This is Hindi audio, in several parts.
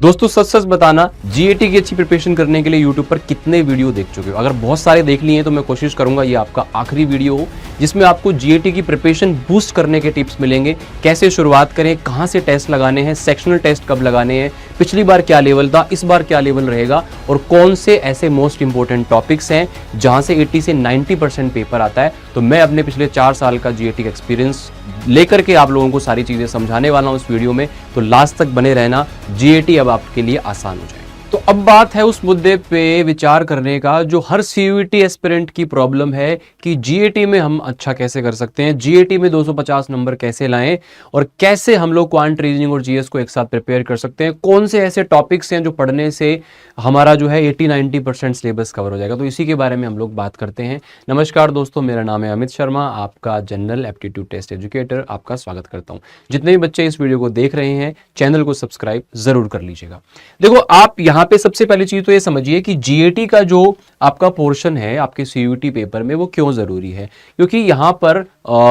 दोस्तों सच सच बताना, जीएटी की अच्छी प्रिपरेशन करने के लिए यूट्यूब पर कितने वीडियो देख चुके हो? अगर बहुत सारे देख लिए हैं तो मैं कोशिश करूंगा ये आपका आखिरी वीडियो हो जिसमें आपको जीएटी की प्रिपरेशन बूस्ट करने के टिप्स मिलेंगे। कैसे शुरुआत करें, कहां से टेस्ट लगाने हैं, सेक्शनल टेस्ट कब लगाने हैं, पिछली बार क्या लेवल था, इस बार क्या लेवल रहेगा और कौन से ऐसे मोस्ट इंपॉर्टेंट टॉपिक्स हैं जहां से 80 से 90% पेपर आता है। तो मैं अपने पिछले 4 साल का जीएटी का एक्सपीरियंस लेकर के आप लोगों को सारी चीजें समझाने वाला हूं इस वीडियो में, तो लास्ट तक बने रहना। जीएटी अब आपके लिए आसान हो जाए। तो अब बात है उस मुद्दे पे विचार करने का जो हर सीयूईटी एस्पिरेंट की प्रॉब्लम है कि जीएटी में हम अच्छा कैसे कर सकते हैं, जीएटी में 250 नंबर कैसे लाएं और कैसे हम लोग क्वांट रीजनिंग और जीएस को एक साथ प्रिपेयर कर सकते हैं। कौन से ऐसे टॉपिक्स हैं जो पढ़ने से हमारा जो है 80-90% सिलेबस कवर हो जाएगा। तो इसी के बारे में हम लोग बात करते हैं। नमस्कार दोस्तों, मेरा नाम है अमित शर्मा, आपका जनरल एप्टीट्यूड टेस्ट एजुकेटर। आपका स्वागत करता हूं। जितने भी बच्चे इस वीडियो को देख रहे हैं चैनल को सब्सक्राइब जरूर कर लीजिएगा। देखो, आप यहाँ पे सबसे पहली चीज तो ये समझिए कि जीएटी का जो आपका पोर्शन है आपके सीयूईटी पेपर में वो क्यों जरूरी है। क्योंकि यहाँ पर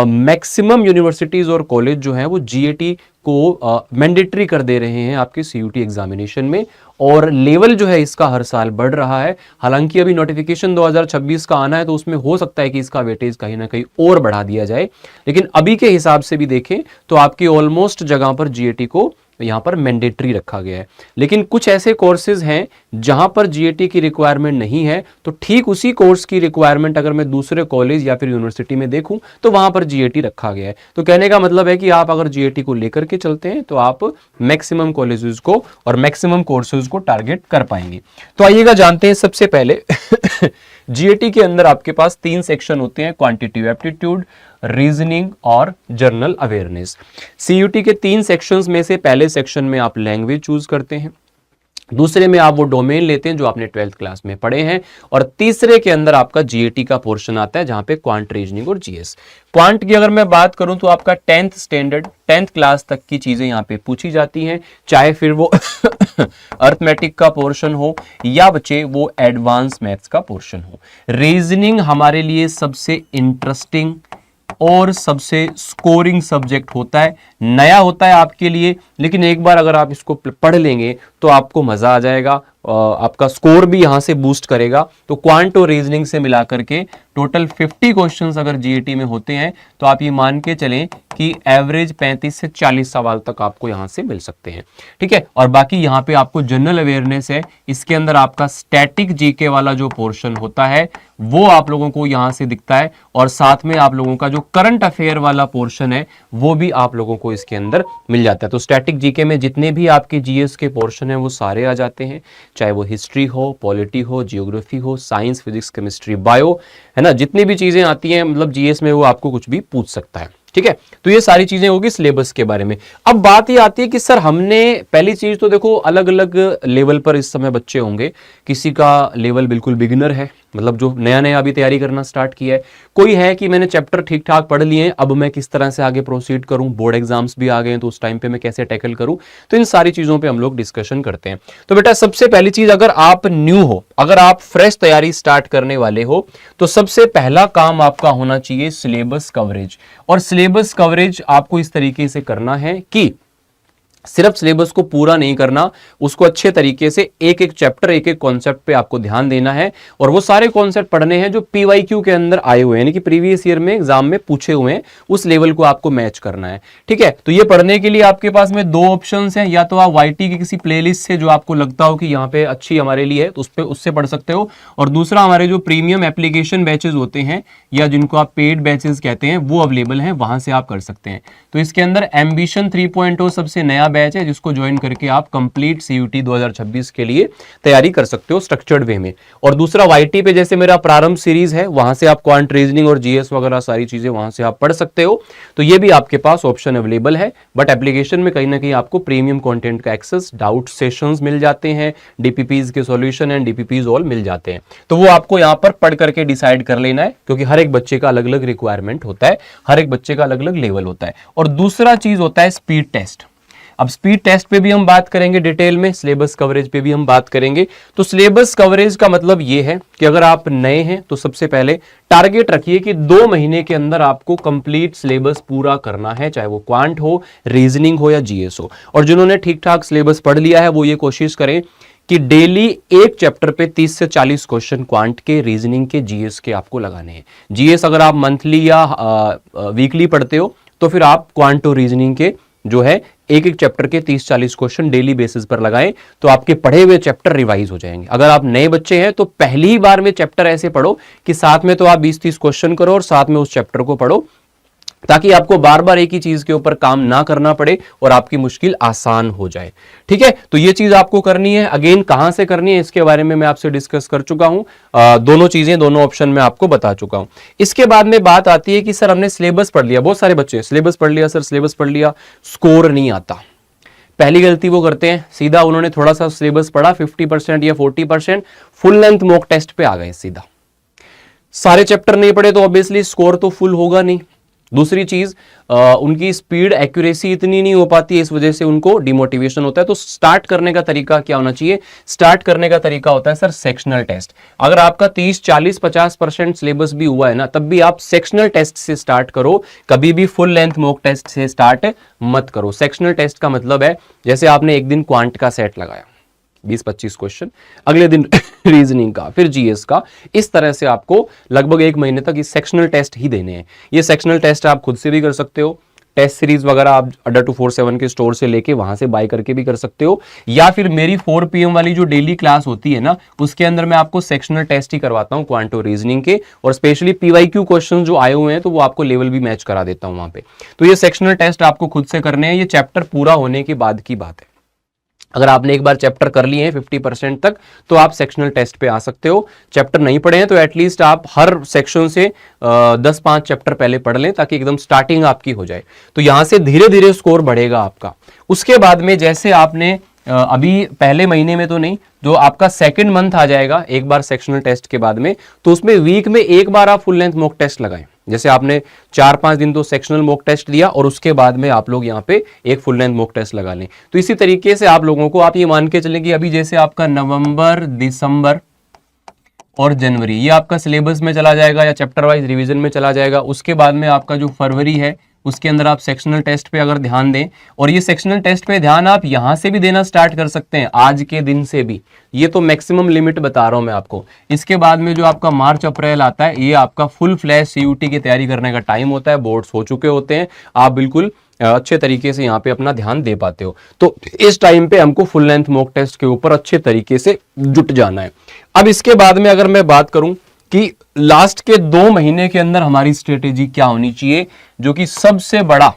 मैक्सिमम यूनिवर्सिटीज और कॉलेज जो है वो जीएटी को मैंडेटरी कर दे रहे हैं आपके सीयूईटी एग्जामिनेशन में, और लेवल जो है इसका हर साल बढ़ रहा है। हालांकि अभी नोटिफिकेशन 2026 का आना है तो उसमें हो सकता है कि इसका वेटेज कहीं ना कहीं और बढ़ा दिया जाए, लेकिन अभी के हिसाब से भी देखें तो आपकी ऑलमोस्ट जगह पर जीएटी को यहां पर मैंडेटरी रखा गया है। लेकिन कुछ ऐसे कोर्सेज हैं जहां पर जीएटी की रिक्वायरमेंट नहीं है, तो ठीक उसी कोर्स की रिक्वायरमेंट अगर मैं दूसरे कॉलेज या फिर यूनिवर्सिटी में देखूं तो वहां पर जीएटी रखा गया है। तो कहने का मतलब है कि आप अगर जीएटी को लेकर के चलते हैं तो आप मैक्सिमम कॉलेजेस को और मैक्सिमम कोर्सेज को टारगेट कर पाएंगे। तो आइएगा जानते हैं सबसे पहले जीएटी के अंदर आपके पास 3 सेक्शन होते हैं, क्वांटिटेटिव एप्टीट्यूड, रीजनिंग और जनरल अवेयरनेस। सीयूटी के 3 सेक्शंस में से पहले सेक्शन में आप लैंग्वेज चूज करते हैं, दूसरे में आप वो डोमेन लेते हैं जो आपने 12th क्लास में पढ़े हैं, और तीसरे के अंदर आपका जीएटी का पोर्शन आता है जहां पे क्वांट रीजनिंग और जीएस। क्वांट की अगर मैं बात करूं तो आपका 10th स्टैंडर्ड 10th क्लास तक की चीजें यहां पे पूछी जाती हैं, चाहे फिर वो अर्थमेटिक का पोर्शन हो या बच्चे वो एडवांस मैथ्स का पोर्शन हो। रीजनिंग हमारे लिए सबसे इंटरेस्टिंग और सबसे स्कोरिंग सब्जेक्ट होता है, नया होता है आपके लिए, लेकिन एक बार अगर आप इसको पढ़ लेंगे तो आपको मजा आ जाएगा, आपका स्कोर भी यहां से बूस्ट करेगा। तो क्वांट और रीजनिंग से मिलाकर के टोटल 50 क्वेश्चंस अगर जीएटी में होते हैं तो आप ये मान के चलें कि एवरेज 35 से 40 सवाल तक आपको यहां से मिल सकते हैं, ठीक है। और बाकी यहां पे आपको जनरल अवेयरनेस है, इसके अंदर आपका स्टैटिक जीके वाला जो पोर्शन होता है वो आप लोगों को यहां से दिखता है, और साथ में आप लोगों का जो करंट अफेयर वाला पोर्शन है वो भी आप लोगों को इसके अंदर मिल जाता है। तो स्टैटिक जीके में जितने भी आपके जीएस के पोर्शन है वो सारे आ जाते हैं, चाहे वो हिस्ट्री हो, पॉलिटी हो, जियोग्राफी हो, साइंस, फिजिक्स, केमिस्ट्री, बायो, है ना, जितनी भी चीजें आती हैं मतलब जीएस में वो आपको कुछ भी पूछ सकता है, ठीक है। तो ये सारी चीजें होगी सिलेबस के बारे में। अब बात ये आती है कि सर हमने पहली चीज तो देखो अलग अलग लेवल पर इस समय बच्चे होंगे, किसी का लेवल बिल्कुल बिगिनर है, मतलब जो नया नया अभी तैयारी करना स्टार्ट किया है, कोई है कि मैंने चैप्टर ठीक ठाक पढ़ लिए हैं, अब मैं किस तरह से आगे प्रोसीड करूं, बोर्ड एग्जाम्स भी आ गए हैं तो उस टाइम पे मैं कैसे टैकल करूं। तो इन सारी चीजों पे हम लोग डिस्कशन करते हैं। तो बेटा सबसे पहली चीज, अगर आप न्यू हो, अगर आप फ्रेश तैयारी स्टार्ट करने वाले हो, तो सबसे पहला काम आपका होना चाहिए सिलेबस कवरेज। और सिलेबस कवरेज आपको इस तरीके से करना है कि सिर्फ सिलेबस को पूरा नहीं करना, उसको अच्छे तरीके से एक एक चैप्टर एक एक कॉन्सेप्ट पे आपको ध्यान देना है, और वो सारे कॉन्सेप्ट पढ़ने हैं जो पीवाईक्यू के अंदर आए हुए हैं, यानी कि प्रीवियस ईयर में एग्जाम में पूछे हुए हैं, उस लेवल को आपको मैच करना है, ठीक है। तो ये पढ़ने के लिए आपके पास में 2 ऑप्शंस हैं, या तो आप वाईटी की किसी प्लेलिस्ट से जो आपको लगता हो कि यहाँ पे अच्छी हमारे लिए है तो उस पे उससे पढ़ सकते हो, और दूसरा हमारे जो प्रीमियम एप्लीकेशन बैचेस होते हैं या जिनको आप पेड बैचेस कहते हैं वो अवेलेबल हैं, वहां से आप कर सकते हैं। तो इसके अंदर एम्बिशन 3.0 सबसे नया बैच है जिसको ज्वाइन करके आप कंप्लीट सीयूटी 2026 के लिए तैयारी कर सकते हो स्ट्रक्चर्ड वे में। और दूसरा वाईटी पे जैसे मेरा प्रारंभ सीरीज है, वहां से आप क्वांट रीजनिंग और जीएस वगैरह सारी चीजें वहां से आप पढ़ सकते हो। तो ये भी आपके पास ऑप्शन अवेलेबल है, बट एप्लीकेशन में कहीं ना कहीं आपको प्रीमियम कंटेंट का एक्सेस, डाउट सेशंस मिल जाते हैं, डीपीपीज के सॉल्यूशन एंड डीपीपीज ऑल मिल जाते हैं। तो वो आपको यहाँ पर पढ़ करके डिसाइड कर लेना है, क्योंकि हर एक बच्चे का अलग अलग रिक्वायरमेंट होता है, हर एक बच्चे का अलग अलग लेवल होता है। और दूसरा चीज होता है स्पीड टेस्ट। अब स्पीड टेस्ट पे भी हम बात करेंगे डिटेल में, सिलेबस कवरेज पे भी हम बात करेंगे। तो सिलेबस कवरेज का मतलब ये है कि अगर आप नए हैं तो सबसे पहले टारगेट रखिए कि 2 महीने के अंदर आपको कंप्लीट सिलेबस पूरा करना है, चाहे वो क्वांट हो, रीजनिंग हो या जीएस हो। और जिन्होंने ठीक ठाक सिलेबस पढ़ लिया है वो ये कोशिश करें कि डेली एक चैप्टर पे 30 से 40 क्वेश्चन क्वांट के, रीजनिंग के, जीएस के आपको लगाने हैं। जीएस अगर आप मंथली या वीकली पढ़ते हो तो फिर आप क्वांट और रीजनिंग के जो है एक एक चैप्टर के 30-40 क्वेश्चन डेली बेसिस पर लगाएं तो आपके पढ़े हुए चैप्टर रिवाइज हो जाएंगे। अगर आप नए बच्चे हैं तो पहली बार में चैप्टर ऐसे पढ़ो कि साथ में तो आप 20-30 क्वेश्चन करो और साथ में उस चैप्टर को पढ़ो, ताकि आपको बार बार एक ही चीज के ऊपर काम ना करना पड़े और आपकी मुश्किल आसान हो जाए। ठीक है, तो ये चीज आपको करनी है। अगेन कहां से करनी है इसके बारे में मैं आपसे डिस्कस कर चुका हूं, दोनों चीजें, दोनों ऑप्शन में आपको बता चुका हूं। इसके बाद में बात आती है कि सर हमने सिलेबस पढ़ लिया, बहुत सारे बच्चे सिलेबस पढ़ लिया, सर सिलेबस पढ़ लिया, स्कोर नहीं आता। पहली गलती वो करते हैं, सीधा उन्होंने थोड़ा सा सिलेबस पढ़ा 50% या 40%, फुल लेंथ मॉक टेस्ट पे आ गए सीधा। सारे चैप्टर नहीं पढ़े तो ऑब्वियसली स्कोर तो फुल होगा नहीं। दूसरी चीज, उनकी स्पीड एक्यूरेसी इतनी नहीं हो पाती है, इस वजह से उनको डिमोटिवेशन होता है। तो स्टार्ट करने का तरीका क्या होना चाहिए? स्टार्ट करने का तरीका होता है सर सेक्शनल टेस्ट। अगर आपका 30, 40, 50% सिलेबस भी हुआ है ना, तब भी आप सेक्शनल टेस्ट से स्टार्ट करो, कभी भी फुल लेंथ मॉक टेस्ट से स्टार्ट मत करो। सेक्शनल टेस्ट का मतलब है जैसे आपने एक दिन क्वांट का सेट लगाया 20-25 क्वेश्चन, अगले दिन रीजनिंग का, फिर जीएस का, इस तरह से आपको लगभग 1 महीने तक ये सेक्शनल टेस्ट ही देने हैं। ये सेक्शनल टेस्ट आप खुद से भी कर सकते हो, टेस्ट सीरीज वगैरह आप अड्डा 247 के स्टोर से लेके वहां से बाय करके भी कर सकते हो, या फिर मेरी 4 PM वाली जो डेली क्लास होती है ना, उसके अंदर मैं आपको सेक्शनल टेस्ट ही करवाता हूं क्वांट और रीजनिंग के, और स्पेशली पीवाईक्यू क्वेश्चन जो आए हुए हैं तो वो आपको लेवल भी मैच करा देता हूं वहां पे। तो ये सेक्शनल टेस्ट आपको खुद से करने हैं, ये चैप्टर पूरा होने के बाद की बात है। अगर आपने एक बार चैप्टर कर लिए हैं 50% तक तो आप सेक्शनल टेस्ट पे आ सकते हो। चैप्टर नहीं पढ़े हैं तो एटलीस्ट आप हर सेक्शन से 10-5 चैप्टर पहले पढ़ लें, ताकि एकदम स्टार्टिंग आपकी हो जाए। तो यहां से धीरे धीरे स्कोर बढ़ेगा आपका। उसके बाद में जैसे आपने अभी पहले महीने में तो नहीं, जो आपका सेकंड मंथ आ जाएगा एक बार सेक्शनल टेस्ट के बाद में, तो उसमें वीक में एक बार आप फुल लेंथ मॉक टेस्ट लगाएं। जैसे आपने 4-5 दिन तो सेक्शनल मॉक टेस्ट दिया और उसके बाद में आप लोग यहाँ पे एक फुल लेंथ मॉक टेस्ट लगा लें। तो इसी तरीके से आप लोगों को, आप ये मान के चलें कि अभी जैसे आपका नवंबर, दिसंबर और जनवरी ये आपका सिलेबस में चला जाएगा या चैप्टर वाइज रिवीजन में चला जाएगा। उसके बाद में आपका जो फरवरी है उसके अंदर आप सेक्शनल टेस्ट पे अगर ध्यान दें, और ये सेक्शनल टेस्ट पे ध्यान आप यहां से भी देना स्टार्ट कर सकते हैं, आज के दिन से भी। ये तो मैक्सिमम लिमिट बता रहा हूं मैं आपको। इसके बाद में जो आपका मार्च अप्रैल आता है, ये आपका फुल फ्लैश सीयूटी की तैयारी करने का टाइम होता है, बोर्ड्स हो चुके होते हैं, आप बिल्कुल अच्छे तरीके से यहाँ पे अपना ध्यान दे पाते हो। तो इस टाइम पे हमको फुल लेंथ मॉक टेस्ट के ऊपर अच्छे तरीके से जुट जाना है। अब इसके बाद में अगर मैं बात करूं कि लास्ट के 2 महीने के अंदर हमारी स्ट्रेटेजी क्या होनी चाहिए, जो कि सबसे बड़ा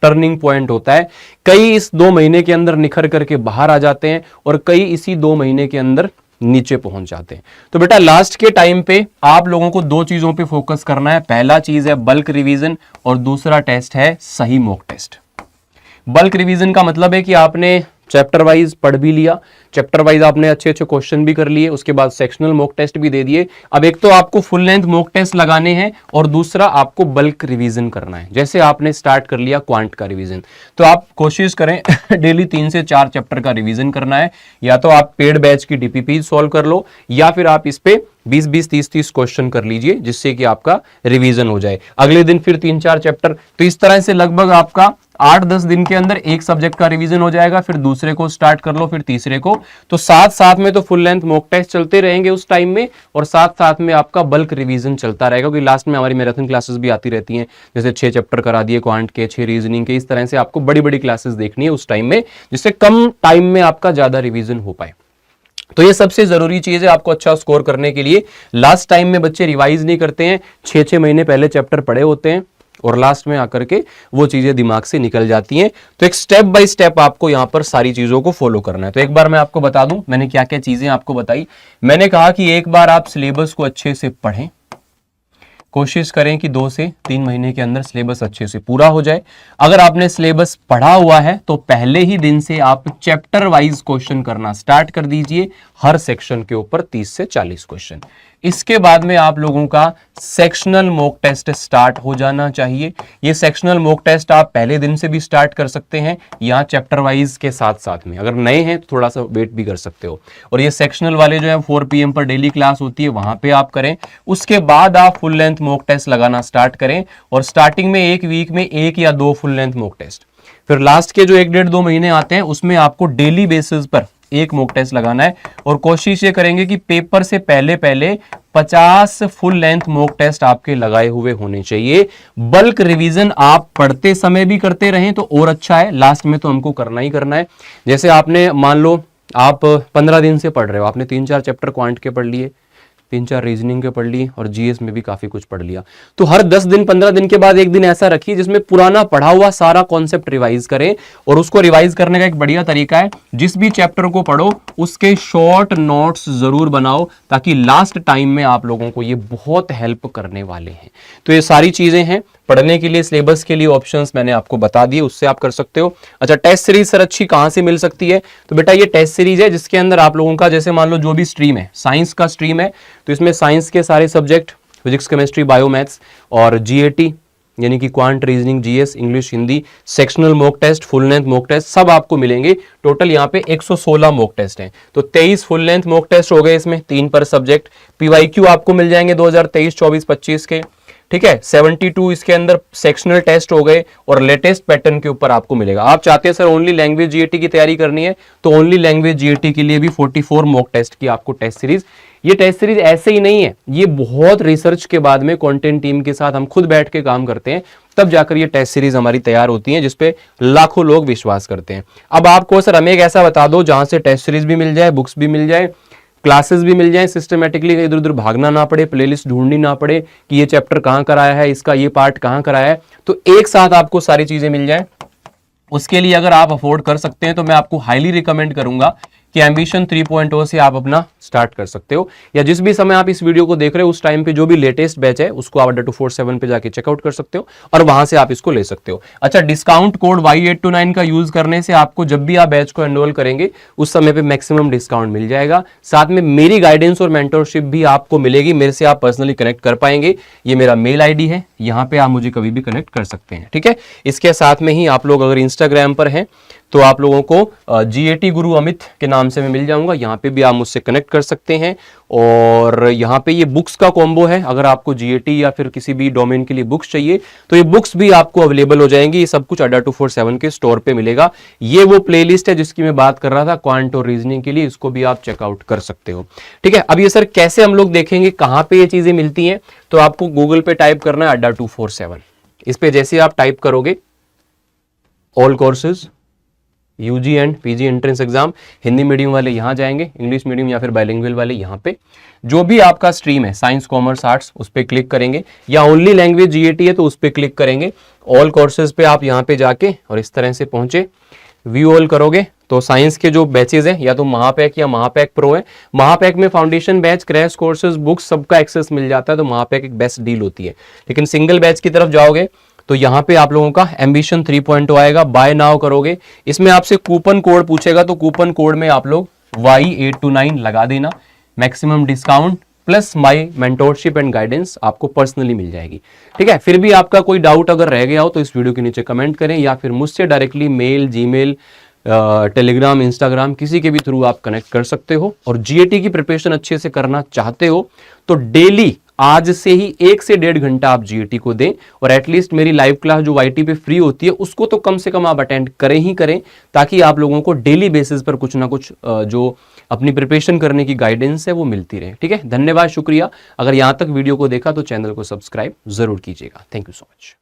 टर्निंग पॉइंट होता है। कई इस 2 महीने के अंदर निखर करके बाहर आ जाते हैं और कई इसी 2 महीने के अंदर नीचे पहुंच जाते हैं। तो बेटा लास्ट के टाइम पे आप लोगों को 2 चीजों पे फोकस करना है। पहला चीज है बल्क रिवीजन और दूसरा टेस्ट है सही मॉक टेस्ट। बल्क रिवीजन का मतलब है कि आपने चैप्टर वाइज पढ़ भी लिया, चैप्टर वाइज आपने अच्छे अच्छे क्वेश्चन भी कर लिए, उसके बाद सेक्शनल मॉक टेस्ट भी दे दिए। अब एक तो आपको फुल लेंथ मॉक टेस्ट लगाने हैं और दूसरा आपको बल्क रिवीजन करना है। जैसे आपने स्टार्ट कर लिया क्वांट का रिवीजन, तो आप कोशिश करें डेली 3 से 4 चैप्टर का रिवीजन करना है। या तो आप पेड बैच की डीपीपी सॉल्व कर लो, या फिर आप इस पे 20-20, 30-30 क्वेश्चन कर लीजिए, जिससे कि आपका रिवीजन हो जाए। अगले दिन फिर 3-4 चैप्टर। तो इस तरह से लगभग आपका 8-10 दिन के अंदर एक सब्जेक्ट का रिवीजन हो जाएगा। फिर दूसरे को स्टार्ट कर लो, फिर तीसरे को। तो साथ साथ में तो फुल लेंथ मॉक टेस्ट चलते रहेंगे उस टाइम में, और साथ साथ में आपका बल्क रिवीजन चलता रहेगा, क्योंकि लास्ट में हमारी मैराथन क्लासेस भी आती रहती हैं। जैसे 6 चैप्टर करा दिए क्वांट के, 6 रीजनिंग के, इस तरह से आपको बड़ी बड़ी क्लासेस देखनी है उस टाइम में, जिससे कम टाइम में आपका ज्यादा रिवीजन हो पाए। तो ये सबसे जरूरी चीज है आपको अच्छा स्कोर करने के लिए। लास्ट टाइम में बच्चे रिवाइज नहीं करते हैं, 6-6 महीने पहले चैप्टर पढ़े होते हैं और लास्ट में आकर के वो चीजें दिमाग से निकल जाती हैं। तो एक स्टेप बाय स्टेप आपको यहां पर सारी चीजों को फॉलो करना है। तो एक बार मैं आपको बता दूं मैंने क्या क्या चीजें आपको बताई। मैंने कहा कि एक बार आप सिलेबस को अच्छे से पढ़ें, कोशिश करें कि 2 से 3 महीने के अंदर सिलेबस अच्छे से पूरा हो जाए। अगर आपने सिलेबस पढ़ा हुआ है तो पहले ही दिन से आप चैप्टर वाइज क्वेश्चन करना स्टार्ट कर दीजिए, हर सेक्शन के ऊपर 30 से 40 क्वेश्चन। इसके बाद में आप लोगों का सेक्शनल मॉक टेस्ट स्टार्ट हो जाना चाहिए। ये सेक्शनल मॉक टेस्ट आप पहले दिन से भी स्टार्ट कर सकते हैं या चैप्टर वाइज के साथ साथ में, अगर नए हैं तो थोड़ा सा वेट भी कर सकते हो। और ये सेक्शनल वाले जो है 4 PM पर डेली क्लास होती है, वहां पे आप करें। उसके बाद आप फुल लेंथ मॉक टेस्ट लगाना स्टार्ट करें और स्टार्टिंग में एक वीक में 1 या 2 फुल लेंथ मॉक टेस्ट, फिर लास्ट के जो 1 डेढ़ 2 महीने आते हैं उसमें आपको डेली बेसिस पर एक मॉक टेस्ट लगाना है। और कोशिश ये करेंगे कि पेपर से पहले 50 फुल लेंथ मॉक टेस्ट आपके लगाए हुए होने चाहिए। बल्क रिवीजन आप पढ़ते समय भी करते रहें तो और अच्छा है, लास्ट में तो हमको करना ही करना है। जैसे आपने मान लो आप 15 दिन से पढ़ रहे हो, आपने 3-4 चैप्टर क्वांट के पढ़ लिए, 3-4 रीजनिंग के पढ़ लिए और जीएस में भी काफी कुछ पढ़ लिया, तो हर 10 दिन 15 दिन के बाद एक दिन ऐसा रखिए जिसमें पुराना पढ़ा हुआ सारा कॉन्सेप्ट रिवाइज करें। और उसको रिवाइज करने का एक बढ़िया तरीका है, जिस भी चैप्टर को पढ़ो उसके शॉर्ट नोट्स जरूर बनाओ, ताकि लास्ट टाइम में आप लोगों को ये बहुत हेल्प करने वाले हैं। तो ये सारी चीजें हैं पढ़ने के लिए, सिलेबस के लिए ऑप्शंस मैंने आपको बता दिए, उससे आप कर सकते हो। अच्छा, टेस्ट सीरीज सर अच्छी कहां से मिल सकती है? तो बेटा ये टेस्ट सीरीज है जिसके अंदर आप लोगों का, जैसे मान लो जो भी स्ट्रीम है, साइंस का स्ट्रीम है तो इसमें साइंस के सारे subject physics, chemistry, bio, maths और जीएटी यानी कि quant, reasoning, GS, English, Hindi, sectional mock test, full length mock test सब आपको मिलेंगे। टोटल यहाँ पे 116 मॉक टेस्ट हैं, तो 23 फुल लेंथ मॉक टेस्ट हो गए, इसमें 3 पर सब्जेक्ट। पीवाईक्यू आपको मिल जाएंगे 2023, 24, 25 के, ठीक है। 72 इसके अंदर सेक्शनल टेस्ट हो गए और लेटेस्ट पैटर्न के ऊपर आपको मिलेगा। आप चाहते हैं सर ओनली लैंग्वेज जीएटी की तैयारी करनी है तो ओनली लैंग्वेज जीएटी के लिए भी 44 मॉक टेस्ट की आपको टेस्ट सीरीज। ये टेस्ट सीरीज ऐसे ही नहीं है, ये बहुत रिसर्च के बाद में कंटेंट टीम के साथ हम खुद बैठ के काम करते हैं, तब जाकर ये टेस्ट सीरीज हमारी तैयार होती है, जिसपे लाखों लोग विश्वास करते हैं। अब आपको सर हमें एक ऐसा बता दो जहां से टेस्ट सीरीज भी मिल जाए, बुक्स भी मिल जाए, क्लासेस भी मिल जाए, सिस्टमेटिकली इधर उधर भागना ना पड़े, प्लेलिस्ट ढूंढनी ना पड़े कि ये चैप्टर कहां कराया है, इसका ये पार्ट कहां कराया है, तो एक साथ आपको सारी चीजें मिल जाए। उसके लिए अगर आप अफोर्ड कर सकते हैं तो मैं आपको हाईली रिकमेंड करूंगा कि एम्बिशन 3.0 से आप अपना स्टार्ट कर सकते हो, या जिस भी समय आप इस वीडियो को देख रहे हो उस टाइम पे जो भी लेटेस्ट बैच है उसको आप Adda247 पे जाके चेकआउट कर सकते हो और वहां से आप इसको ले सकते हो। अच्छा, डिस्काउंट कोड Y829 का यूज करने से आपको जब भी आप बैच को एनरोल करेंगे उस समय पे मैक्सिमम डिस्काउंट मिल जाएगा। साथ में मेरी गाइडेंस और मेंटरशिप भी आपको मिलेगी, मेरे से आप पर्सनली कनेक्ट कर पाएंगे। ये मेरा मेल आईडी है, यहाँ पे आप मुझे कभी भी कनेक्ट कर सकते हैं, ठीक है। इसके साथ में ही आप लोग अगर इंस्टाग्राम पर हैं तो आप लोगों को जीएटी गुरु अमित के नाम से मैं मिल जाऊंगा, यहाँ पे भी आप मुझसे कनेक्ट कर सकते हैं। और यहाँ पे ये बुक्स का कॉम्बो है, अगर आपको जीएटी या फिर किसी भी डोमेन के लिए बुक्स चाहिए तो ये बुक्स भी आपको अवेलेबल हो जाएंगी। ये सब कुछ Adda247 के स्टोर पे मिलेगा। ये वो प्लेलिस्ट है जिसकी मैं बात कर रहा था क्वांट और रीजनिंग के लिए, इसको भी आप चेकआउट कर सकते हो, ठीक है। अब ये सर कैसे हम लोग देखेंगे कहाँ पे ये चीजें मिलती हैं, तो आपको गूगल पे टाइप करना है Adda247। इस पे जैसे आप टाइप करोगे all courses UG and PG entrance exam, Hindi medium वाले यहाँ जाएंगे, इंग्लिश मीडियम या फिर बाइलिंगुअल वाले यहाँ पे, जो भी आपका स्ट्रीम है साइंस, कॉमर्स, आर्ट्स, उस पर क्लिक करेंगे, या ओनली लैंग्वेज जीएटी है तो उस पर क्लिक करेंगे। ऑल कोर्सेज पे आप यहाँ पे जाके और इस तरह से पहुंचे, व्यू ऑल करोगे तो साइंस के जो बैचेज हैं या तो महापैक या महापैक प्रो है। महापैक में foundation batch, crash courses, books सबका एक्सेस मिल जाता है, तो महापैक एक बेस्ट डील होती है। लेकिन सिंगल बैच की तरफ जाओगे तो यहाँ पे आप लोगों का एम्बिशन 3.0 आएगा, बाय नाउ करोगे, इसमें आपसे कूपन कोड पूछेगा तो कूपन कोड में आप लोग Y829 लगा देना, maximum discount plus my mentorship and guidance आपको पर्सनली मिल जाएगी, ठीक है। फिर भी आपका कोई डाउट अगर रह गया हो तो इस वीडियो के नीचे कमेंट करें, या फिर मुझसे directly mail, Gmail, Telegram, Instagram किसी के भी थ्रू आप कनेक्ट कर सकते हो। और जीएटी की प्रिपरेशन अच्छे से करना चाहते हो तो डेली आज से ही 1 से 1.5 घंटा आप जीएटी को दें, और एटलीस्ट मेरी लाइव क्लास जो वाईटी पे फ्री होती है उसको तो कम से कम आप अटेंड करें ही करें, ताकि आप लोगों को डेली बेसिस पर कुछ ना कुछ जो अपनी प्रिपरेशन करने की गाइडेंस है वो मिलती रहे, ठीक है। धन्यवाद, शुक्रिया। अगर यहां तक वीडियो को देखा तो चैनल को सब्सक्राइब जरूर कीजिएगा। Thank you so much.